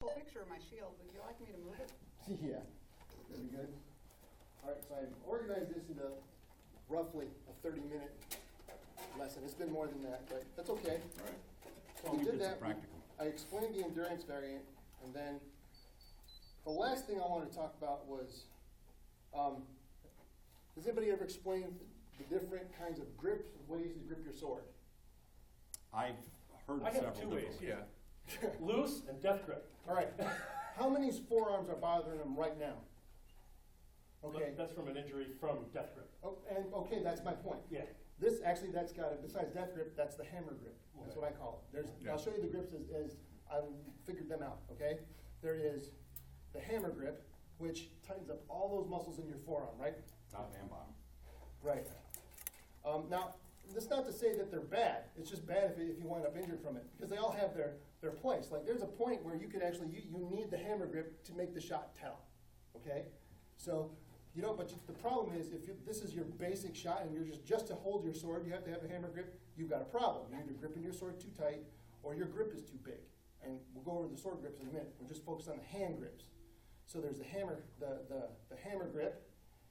Full picture of my shield. Would you like me to move it? Yeah, that'd be good. All right, so I organized this into roughly a 30-minute lesson. It's been more than that, but that's okay. All right. So we did that. I explained the endurance variant, and then the last thing I wanted to talk about was, has anybody ever explained the different kinds of grips, ways to grip your sword? I've heard I several have two ways, different yeah. Loose and death grip. All right. How many forearms are bothering them right now? Okay. That's from an injury from death grip. Oh, and okay, that's my point. Yeah. This actually, that's got it. Besides death grip, that's the hammer grip. That's what I call it. Yeah. I'll show you the grips as I figured them out. Okay. There is the hammer grip, which tightens up all those muscles in your forearm, right? top and bottom. Right. Now, that's not to say that they're bad. It's just bad if you wind up injured from it, because they all have their place. Like, there's a point where you could actually, you need the hammer grip to make the shot tell, okay? So, but the problem is, if this is your basic shot and you're just to hold your sword, you have to have a hammer grip, you've got a problem. You're either gripping your sword too tight or your grip is too big. And we'll go over the sword grips in a minute. We're just focused on the hand grips. So there's the hammer grip,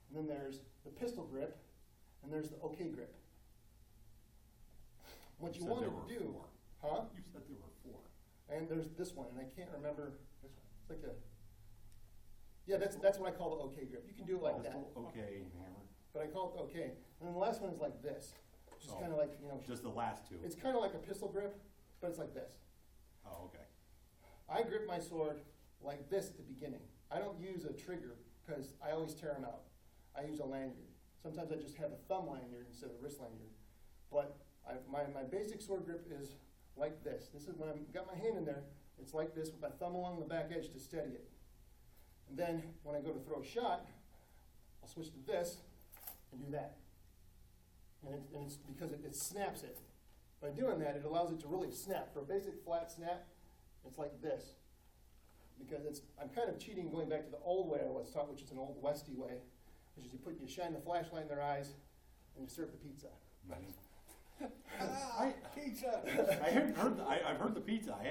and then there's the pistol grip, and there's the OK grip. What you want to do, huh? You said there were 4. And there's this one, and I can't remember this one. It's like that's what I call the OK grip. You can do it like that. Okay, hammer. But I call it OK. And then the last one is like this. Just kind of like, Just the last 2. It's kind of like a pistol grip, but it's like this. Oh, okay. I grip my sword like this at the beginning. I don't use a trigger because I always tear them out. I use a lanyard. Sometimes I just have a thumb lanyard instead of a wrist lanyard. But my basic sword grip is like this. This is when I've got my hand in there, it's like this with my thumb along the back edge to steady it. And then when I go to throw a shot, I'll switch to this and do that. And it's because it snaps it. By doing that, it allows it to really snap. For a basic flat snap, it's like this. Because I'm kind of cheating, going back to the old way I was taught, which is an old Westy way, which is you shine the flashlight in their eyes and you serve the pizza. Pizza. I've heard the pizza. I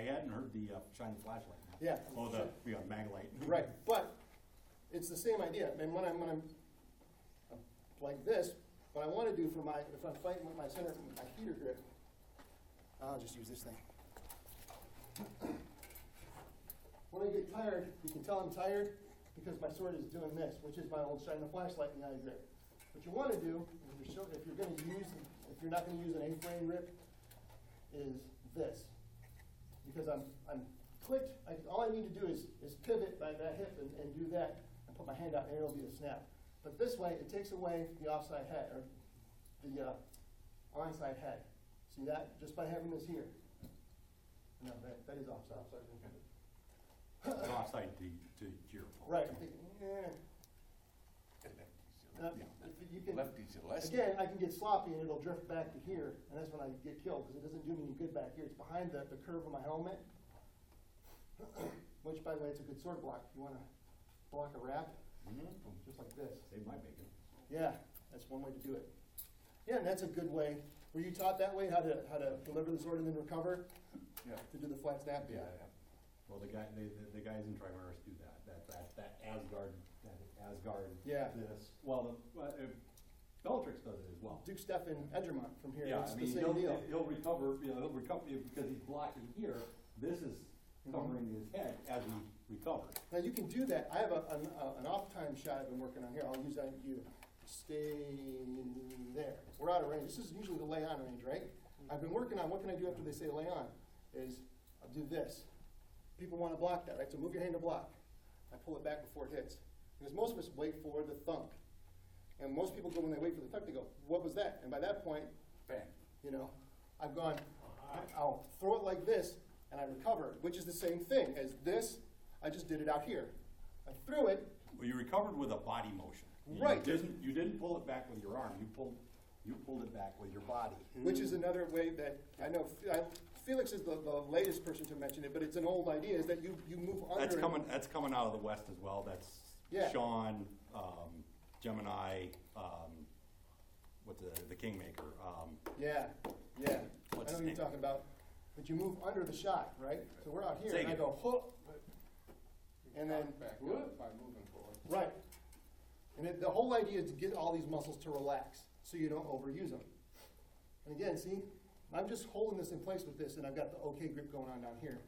hadn't heard the shiny flashlight. Yeah. Oh, the Maglite. Right, but it's the same idea. And when I'm like this, what I want to do if I'm fighting with my heater grip, I'll just use this thing. When I get tired, you can tell I'm tired because my sword is doing this, which is my old shine the flashlight in the eye grip. What you want to do, if you're not going to use an A-frame grip, is this. Because I'm clicked, all I need to do is pivot by that hip and do that and put my hand out and it'll be a snap. But this way, it takes away the offside head, or the onside head. See that? Just by having this here. No, that is offside. It's offside to your opponent. Right. Lefties are less. Again, I can get sloppy and it'll drift back to here, and that's when I get killed because it doesn't do me any good back here. It's behind the curve of my helmet, which, by the way, it's a good sword block. If you want to block a wrap, just like this. Save my bacon. Yeah, that's one way to do it. Yeah, and that's a good way. Were you taught that way, how to deliver the sword and then recover? Yeah. To do the flat snap? Yeah. Well, the guys in Trimaris do that. That Asgard. Yeah. Bellatrix does it as well. Duke Stefan Edgermont from here. Yeah, it's the same deal. He'll recover. He'll recover because he's blocking here. This is covering his head as he recovers. Now you can do that. I have an off-time shot I've been working on here. I'll use that with you. Stay there. We're out of range. This is usually the lay-on range, right? I've been working on what can I do after they say lay on. Is I'll do this. People want to block that, right? So move your hand to block. I pull it back before it hits. Because most of us wait for the thunk. And most people go, when they wait for the thunk, they go, what was that? And by that point, bam. I've gone, I'll throw it like this, and I recover, which is the same thing as this. I just did it out here. I threw it. Well, you recovered with a body motion. Right. You didn't pull it back with your arm. You pulled it back with your body. Which is another way that I know Felix is the latest person to mention it, but it's an old idea, is that you move under. That's coming out of the West as well. That's Sean, Gemini, what's the Kingmaker? Yeah. I know what you're talking about. but you move under the shot, right? So we're out here, Take and I it. go hook, and then Back whoop. up by moving forward. Right. And the whole idea is to get all these muscles to relax so you don't overuse them. And again, see, I'm just holding this in place with this, and I've got the okay grip going on down here.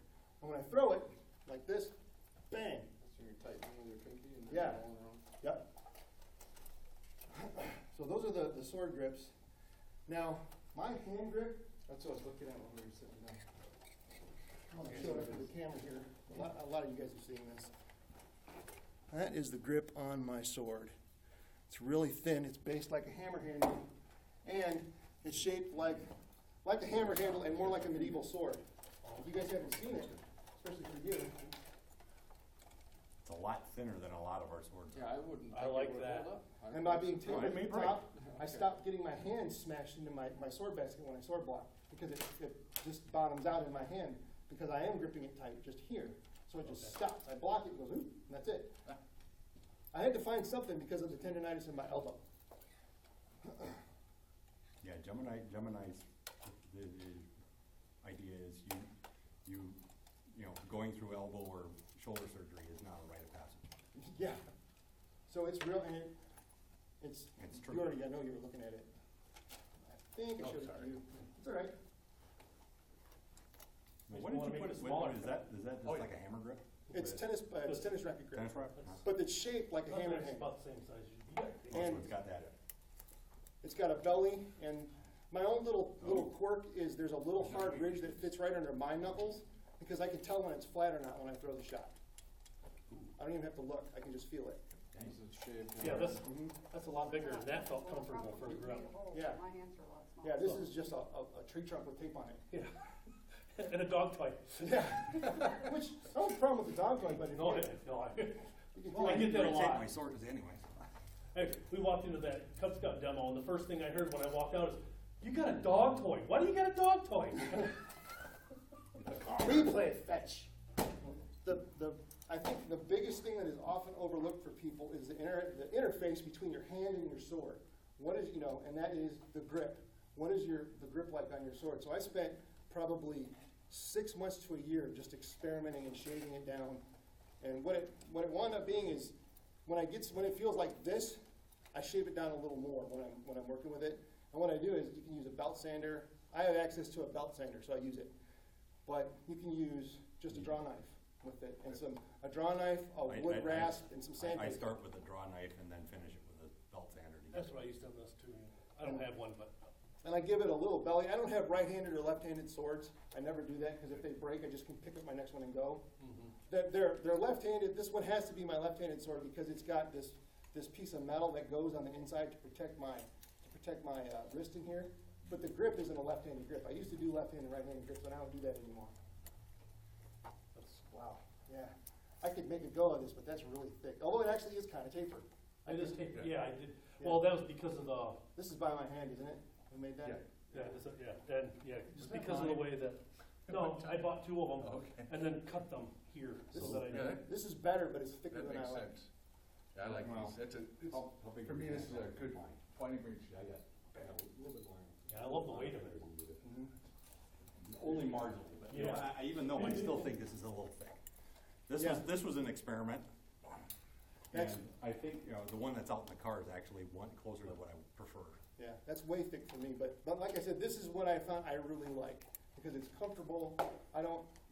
And when I throw it, like this, bang. So you're tightening with your pinky and then Yeah. rolling around. Yep. So those are the sword grips. Now, my hand grip, that's what I was looking at when we were sitting down. I'm going to show it to the camera here. A lot of you guys have seen this. That is the grip on my sword. It's really thin. It's based like a hammer handle, and it's shaped like a hammer handle and more like a medieval sword. If you guys haven't seen it, especially for you, It's a lot thinner than a lot of our swords. Yeah, I wouldn't. I think it like would that. hold up. and by being No, tapered it may at the break. top, I stopped getting my hand smashed into my sword basket when I sword block, because it just bottoms out in my hand, because I am gripping it tight just here. So it just stops. I block it, it goes, oop, and that's it. I had to find something because of the tendonitis in my elbow. Yeah, Gemini's, the idea is you know, going through elbow or shoulder surgery is not a rite of passage. Yeah. So it's real, and it's It's true. you already, I know you were looking at it. I think I Oh, showed it sorry. to you. It's all right. Well, what did wanna you make put it it, smaller. is that just Oh, yeah. like a hammer grip? It's tennis racket grip. Tennis racket? But it's shaped like a That's hammer nice, handle. about the same size as you. Yeah. Oh, so And- it's got that. It's got a belly, and my own little quirk is there's a little hard ridge that fits right under my knuckles, because I can tell when it's flat or not when I throw the shot. I don't even have to look, I can just feel it. Is it shaped? Yeah, Mhm. that's a lot bigger, and that felt comfortable for the grip. Yeah. My hands are a lot smaller. Yeah, this is just a tree trunk with tape on it. Yeah. And a dog toy. Yeah. Which, I don't have a problem with the dog toy, but if No, you, no, I, you can Well, I feel get it. that a Take lot. my swords anyway. hey, we walked into that Cub Scout demo, and the first thing I heard when I walked out is, "You got a dog toy? Why do you got a dog toy?" Replay fetch. I think the biggest thing that is often overlooked for people is the interface between your hand and your sword. What is, and that is the grip. What is the grip like on your sword? So I spent probably 6 months to a year just experimenting and shading it down. And what it wound up being is when it feels like this, I shape it down a little more when I'm working with it. And what I do is you can use a belt sander. I have access to a belt sander, so I use it. But you can use just a draw knife with it, and a draw knife, a wood rasp, and some I sandpaper. start with a draw knife and then finish it with a belt sander. to get That's what I used to have this too. I don't have one, but And I give it a little belly. I don't have right-handed or left-handed swords. I never do that, because if they break, I just can pick up my next one and go. They're left-handed. This one has to be my left-handed sword because it's got this piece of metal that goes on the inside to protect my wrist in here. But the grip isn't a left-handed grip. I used to do left-handed and right-handed grips, but I don't do that anymore. Wow. Yeah. I could make a go of this, but that's really thick. Although it actually is kind of tapered. I just take, yeah, I did. Well, that was because of the, This is by my hand, isn't it? Who made that? just because of the way that, no, I bought 2 of them and then cut them here so This that I is- didn't. This is better, but it's thicker That than I makes like. sense. Yeah, I like Well, these. It's How big for are me, your this is hands? a good pointing range. I got A little bit longer. Yeah, I love the weight of it. Mhm. Only marginally, but Yeah. even though I still think this is a little thick. Yeah. This was an experiment. That's- And I think, the one that's out in the car is actually one closer to what I would prefer. Yeah, that's way thick for me, but like I said, this is what I found I really like, because it's comfortable.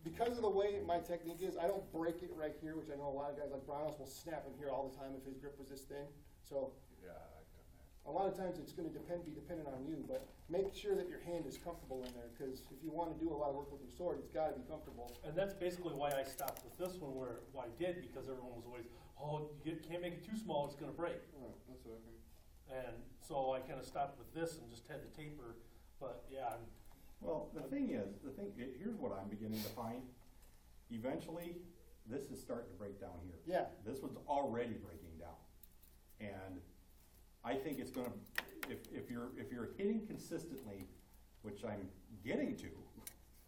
Because of the way my technique is, I don't break it right here, which I know a lot of guys like Bronos will snap in here all the time if his grip was this thin. So Yeah, I've done that. a lot of times it's gonna be dependent on you, but make sure that your hand is comfortable in there, because if you wanna do a lot of work with your sword, it's gotta be comfortable. And that's basically why I stopped with this one why I did, because everyone was always, oh, you can't make it too small, it's gonna break. Right, that's what I think. And so I kind of stopped with this and just had the taper, but yeah, Well, here's what I'm beginning to find. Eventually, this is starting to break down here. Yeah, This was already breaking down. And I think it's gonna, if you're hitting consistently, which I'm getting to,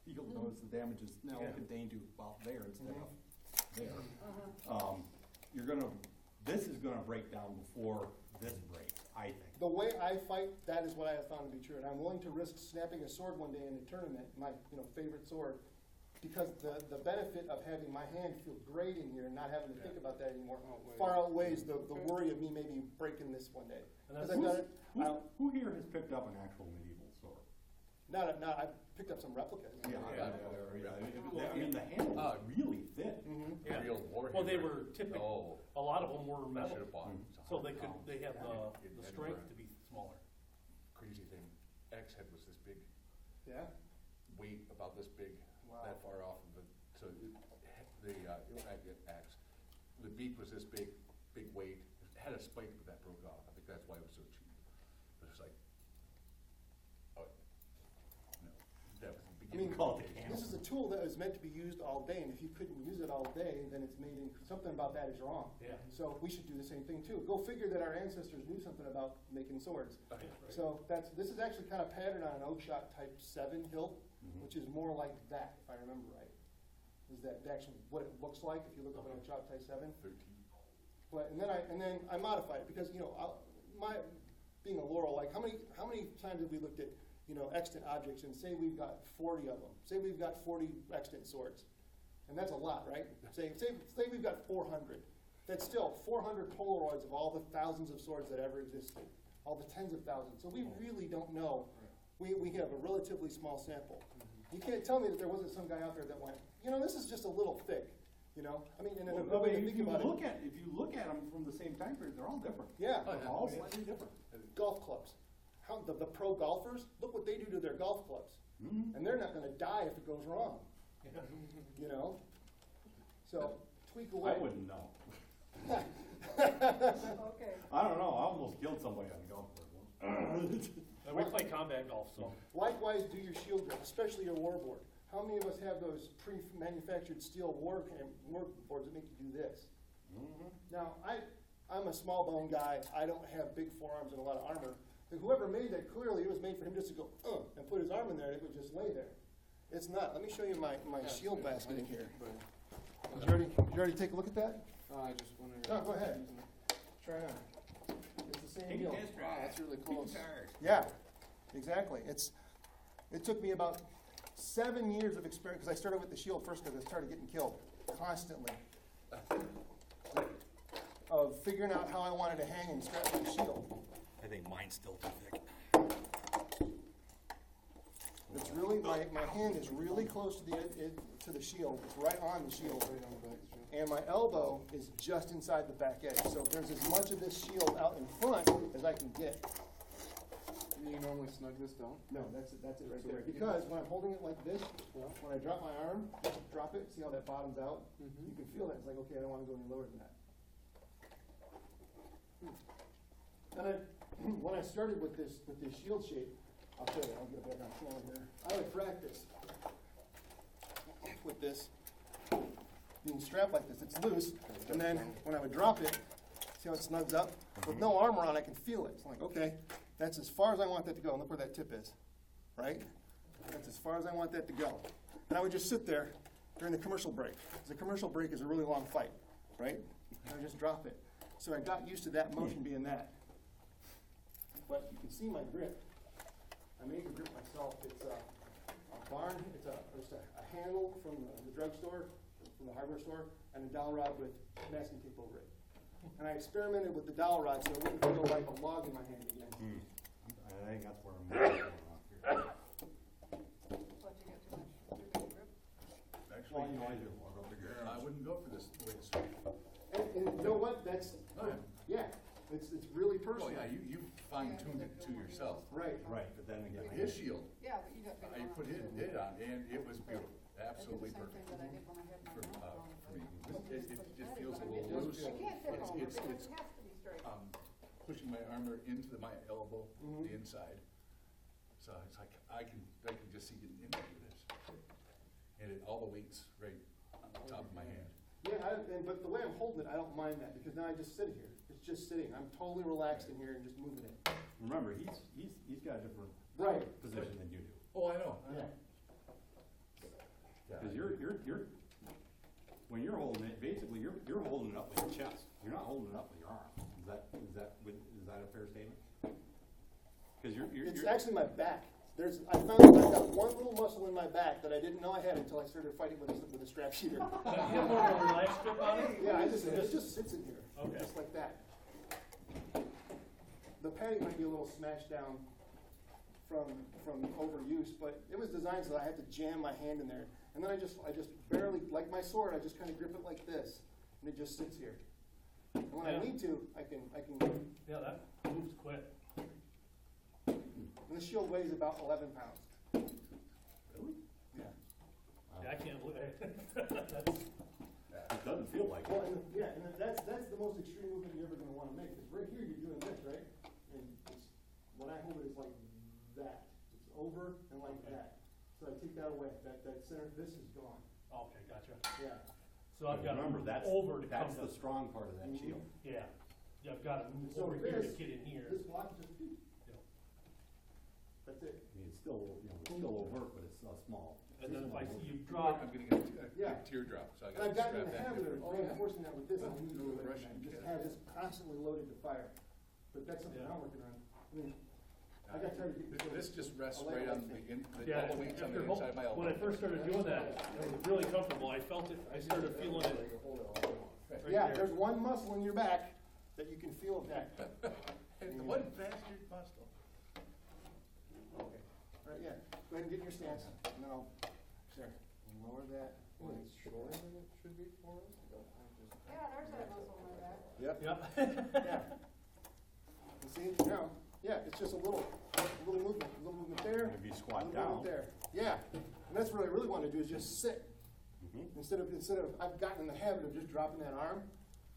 you'll notice the damage is now Yeah. contained to about there instead of there. Uh-huh. This is gonna break down before this breaks. I think. The way I fight, that is what I have found to be true, and I'm willing to risk snapping a sword one day in a tournament, my favorite sword, because the benefit of having my hand feel great in here and not having to think about that anymore far outweighs the worry of me maybe breaking this one day. And 'Cause that's- I've done it. Who here has picked up an actual medieval sword? I picked up some replicas. Yeah, Yeah. I mean, the handle is really thin. Mhm. Yeah. Real war Well, they hero. were typical, Oh, a lot of them were I metal, should have bought. so they could, 100 they have pounds. the In strength Edinburgh. to be smaller. Crazy thing, axe head was this big, Yeah. weight about this big, Wow. that far off of it, so axe, the beak was this big, big weight, it had a spike, but that broke off, I think that's why it was so cheap. But it's like, oh, no, that was the I beginning. mean, Call it the this is a tool that is meant to be used all day, and if you couldn't use it all day, then it's made something about that is wrong. Yeah. So we should do the same thing too. Go figure that our ancestors knew something about making swords. Right. So this is actually kind of patterned on an oak shot type 7 hilt, which is more like that, if I remember right. Is that actually what it looks like if you look up an oak shot type 7? 13. But and then I modified it because my being a Laurel, like how many times have we looked at extant objects and say we've got 40 of them. Say we've got 40 extant swords, and that's a lot, right? Say we've got 400. That's still 400 Polaroids of all the thousands of swords that ever existed, all the tens of thousands. So we really don't know. We have a relatively small sample. You can't tell me that there wasn't some guy out there that went, this is just a little thick. I mean, and another way to think about it. If you look at them from the same time period, they're all different. Yeah. They're all slightly different. Golf clubs. The pro golfers, look what they do to their golf clubs. Mhm. And they're not going to die if it goes wrong. So tweak away. I wouldn't know. Okay. I don't know, I almost killed somebody on a golf course once. And we play combat golf, so. Likewise, do your shield grip, especially your war board. How many of us have those pre-manufactured steel war boards that make you do this? Mhm. Now, I'm a small bone guy. I don't have big forearms and a lot of armor. But whoever made that, clearly it was made for him just to go, and put his arm in there, and it would just lay there. It's not. Let me show you my shield basket in here. Did you already take a look at that? I just wondered. No, go ahead. Try it on. It's the same deal. Wow, that's really close. Yeah, exactly. It took me about 7 years of experience, because I started with the shield first because I started getting killed constantly. Of figuring out how I wanted to hang and strap my shield. I think mine's still too thick. It's really, my hand is really close to the shield. It's right on the shield. And my elbow is just inside the back edge. So there's as much of this shield out in front as I can get. Do you normally snug this down? No, that's it right there. Because when I'm holding it like this, when I drop my arm, drop it, see how that bottoms out? You can feel that. It's like, okay, I don't want to go any lower than that. And when I started with this shield shape, I'll show you, I'll get back on camera here. I would practice with this being strapped like this. It's loose, and then when I would drop it, see how it snugs up? With no armor on, I can feel it. It's like, okay, that's as far as I want that to go. And look where that tip is, right? That's as far as I want that to go. And I would just sit there during the commercial break. Because the commercial break is a really long fight, right? And I would just drop it. So I got used to that motion being that. But you can see my grip. I made the grip myself. It's a barn. It's just a handle from the drugstore, from the hardware store, and a dowel rod with masking tape over it. And I experimented with the dowel rod so it wouldn't feel like a log in my hand again. I think that's where I'm going off here. But you get too big grip. Actually, I wouldn't go for this way it's. And you know what? That's, yeah, it's really personal. Oh, yeah, you fine-tuned it to yourself. Right. Right, but then again, His shield, Yeah, but you got big I arms. put it on, and it was beautiful, absolutely I did the same thing perfect. that I did when I had my For, mouth on. for me, it feels a little loose. I can't fit over It's, because it's, it has to be straight. pushing my armor into my elbow, Mhm. the inside. So it's like, I can just see getting into this. And all the weight's right on the top of my hand. Yeah, but the way I'm holding it, I don't mind that because now I just sit here. It's just sitting. I'm totally relaxed in here and just moving it. remember, he's got a different Right. position than you do. Oh, I know. Yeah. Because you're, when you're holding it, basically, you're holding it up with your chest. You're not holding it up with your arm. Is that a fair statement? Cause you're. It's actually my back. I found that I've got one little muscle in my back that I didn't know I had until I started fighting with a strap sheeter. You have more of a relaxed grip on it? Yeah, it just sits in here, Okay. just like that. The padding might be a little smashed down from overuse, but it was designed so that I had to jam my hand in there. And then I just barely, like my sword, I just kind of grip it like this, and it just sits here. And when I need to, I can. Yeah, that moves quick. And the shield weighs about 11 pounds. Really? Yeah. Yeah, I can't believe it. It doesn't feel like Well, it. and that's the most extreme movement you're ever going to want to make. Because right here you're doing this, right? And when I hold it, it's like that. It's over and like that. So I take that away. That center, this is gone. Okay, gotcha. Yeah. So I've got to Remember, move that's, over to come that's to. the strong part of that Mhm. shield. Yeah. Yeah, I've got to move So over here to this- get in here. This block is just, Yeah. that's it. I mean, it's still, it's still overt, but it's small. And then if I see you drop, I'm getting Yeah. a teardrop, so I And I've gotta gotten in strap the that habit different. of reinforcing that with this. I need to Little do it Russian and just kid. have this constantly loaded to fire. But that's something Yeah. I'm working on. I mean, I got tired of getting. This just rests a leg right on like the, yeah, all the weight's on the after inside of my elbow. when I first started doing that, it was really comfortable. I felt it, I started feeling it right Yeah, there. there's one muscle in your back that you can feel it back. And one bastard muscle. Okay. All right, yeah. Go ahead and get in your stance, and then I'll, there, lower that. Well, it's shorter than it should be for us. Yeah, there's that muscle in my back. Yep. Yep. Yeah. You see, now, yeah, it's just a little movement there. If you a squat little movement down. there. Yeah, and that's what I really want to do is just sit. Mhm. Instead of, I've gotten in the habit of just dropping that arm.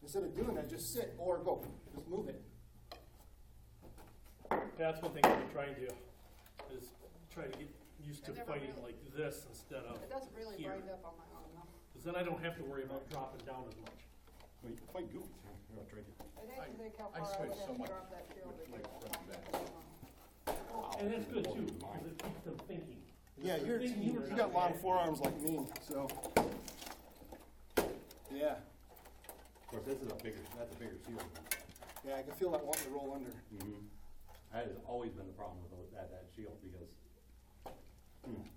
Instead of doing that, just sit or go. Just move it. That's one thing I've been trying to do, is try to get used to It never fighting really- like this instead of It doesn't really here. bind up on my arm, though. Because then I don't have to worry about dropping down as much. Well, you can fight goofy. Here, I'll trade you. I didn't think how I far I sweat would so have to much drop that shield with to like get that front and back. back. And that's good too, because it keeps them thinking. Yeah, If they're you thinking, they're got not long reacting. forearms like me, so. Yeah, Of course, that's a bigger shield. yeah, I can feel that wanting to roll under. Mm-hmm. That has always been the problem with that shield, because, I think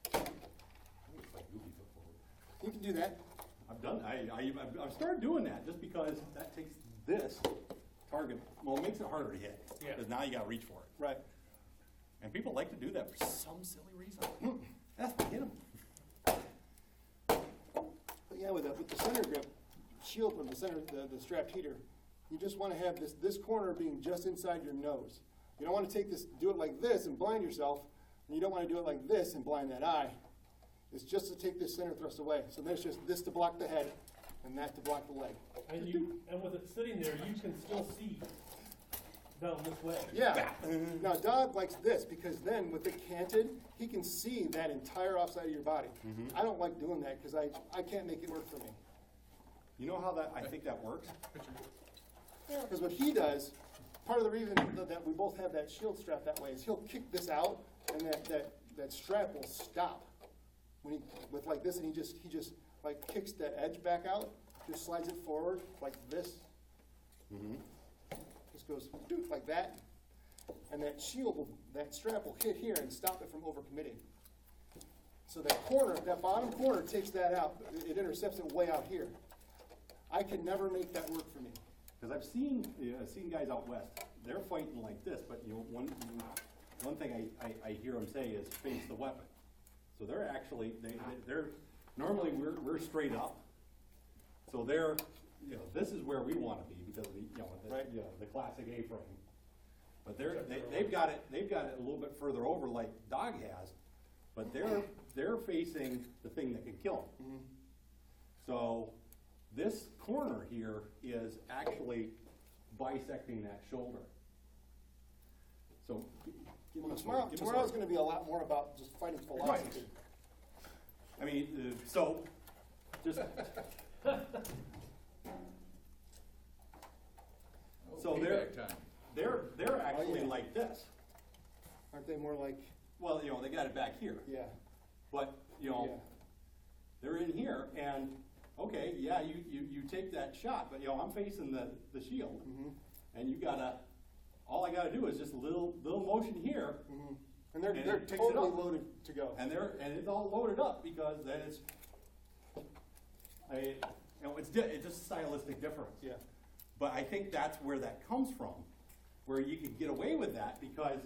it's like goofy foot forward. You can do that. I've started doing that, just because that takes this target, well, it makes it harder to hit. Yeah. Because now you gotta reach for it. Right. And people like to do that for some silly reason. That's what hit them. But yeah, with the center grip shield with the center, the strapped heater, you just want to have this corner being just inside your nose. You don't want to do it like this and blind yourself, and you don't want to do it like this and blind that eye. It's just to take this center thrust away. So there's just this to block the head, and that to block the leg. And with it sitting there, you can still see down this way. Yeah. Now, dog likes this because then with it canted, he can see that entire offside of your body. I don't like doing that because I can't make it work for me. You know how I think that works? Because what he does, part of the reason that we both have that shield strap that way is he'll kick this out, and that strap will stop when he with like this, and he just like kicks that edge back out, just slides it forward like this. Mm-hmm. Just goes doot, like that, and that strap will hit here and stop it from overcommitting. So that bottom corner takes that out. It intercepts it way out here. I can never make that work for me. Because I've seen guys out west, they're fighting like this, but one thing I hear them say is face the weapon. So they're actually, they're normally we're straight up. So they're, this is where we want to be because of the classic A-frame. But they've got it a little bit further over like Dog has, but they're facing the thing that can kill them. Mm-hmm. So this corner here is actually bisecting that shoulder. So Tomorrow's going to be a lot more about just fighting philosophy. I mean, so just so Payback time. they're actually yeah. like this. Aren't they more like, Well, they got it back here, yeah, but yeah, they're in here, and okay, yeah, you take that shot, but I'm facing the shield, mm-hmm. and you gotta all I gotta do is just a little motion here, And And they're it picks it totally up. loaded to go. and it's all loaded up, because then it's, it's just a stylistic difference. Yeah, But I think that's where that comes from, where you could get away with that, because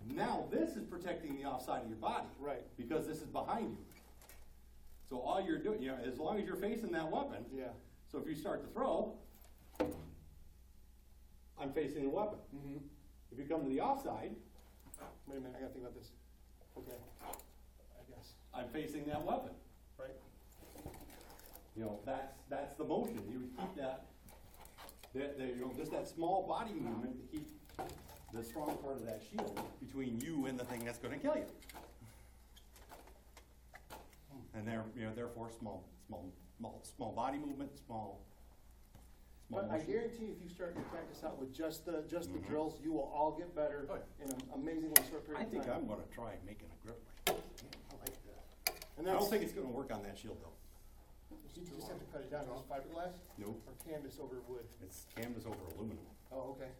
now this is protecting the offside of your body. right, Because this is behind you. So all you're doing, as long as you're facing that weapon, yeah. so if you start to throw, I'm facing the weapon. Mm-hmm. If you come to the offside, Wait a minute, I gotta think about this. Okay, I guess, I'm facing that weapon. right? That's the motion. You keep that, just that small body movement to keep the strong part of that shield between you and the thing that's gonna kill you. And therefore, small body movement, small But I motion. guarantee if you start to practice out with just the drills, you will all get better Oh, yeah. in an amazingly short I period of think time. I'm gonna try making a grip like that. I like that. And I don't that's, think it's gonna work on that shield though. you just have to cut it down, it's fiberglass Nope. or canvas over wood. It's canvas over aluminum. Oh, okay.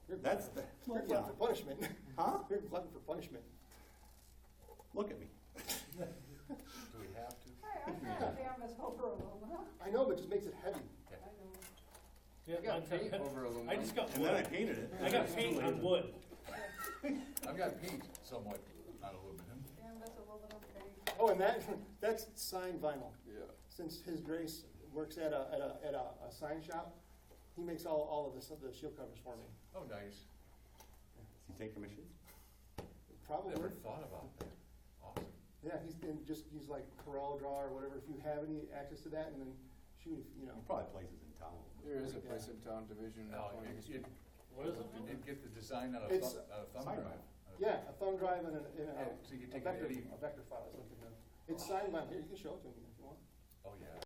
You're That's the, You're glutton for punishment. Huh? You're glutton for punishment. Look at me. Do we have to? Hey, I got a canvas over aluminum. I know, but it just makes it heavy. I know. Yeah, I got paint over I aluminum. just got And then I wood. painted it. I got paint on wood. I've got paint somewhat on aluminum. Canvas, aluminum, paint. Oh, and that's signed vinyl. Yeah. Since His Grace works at a sign shop, he makes all of the shield covers for me. Oh, nice. Does he take commissions? Probably. Never thought about that. Awesome. Yeah, he's like Corel Draw or whatever, if you have any access to that, and then shoot, He probably places in town. There is a place in town, Division Now, 20. What is it? you get the design on a It's- thumb Sign drive. Yeah, a thumb drive and Oh, so you can a take it vector, any- a vector file or something. It's signed by, here, you can show it to me if you want. Oh, yeah.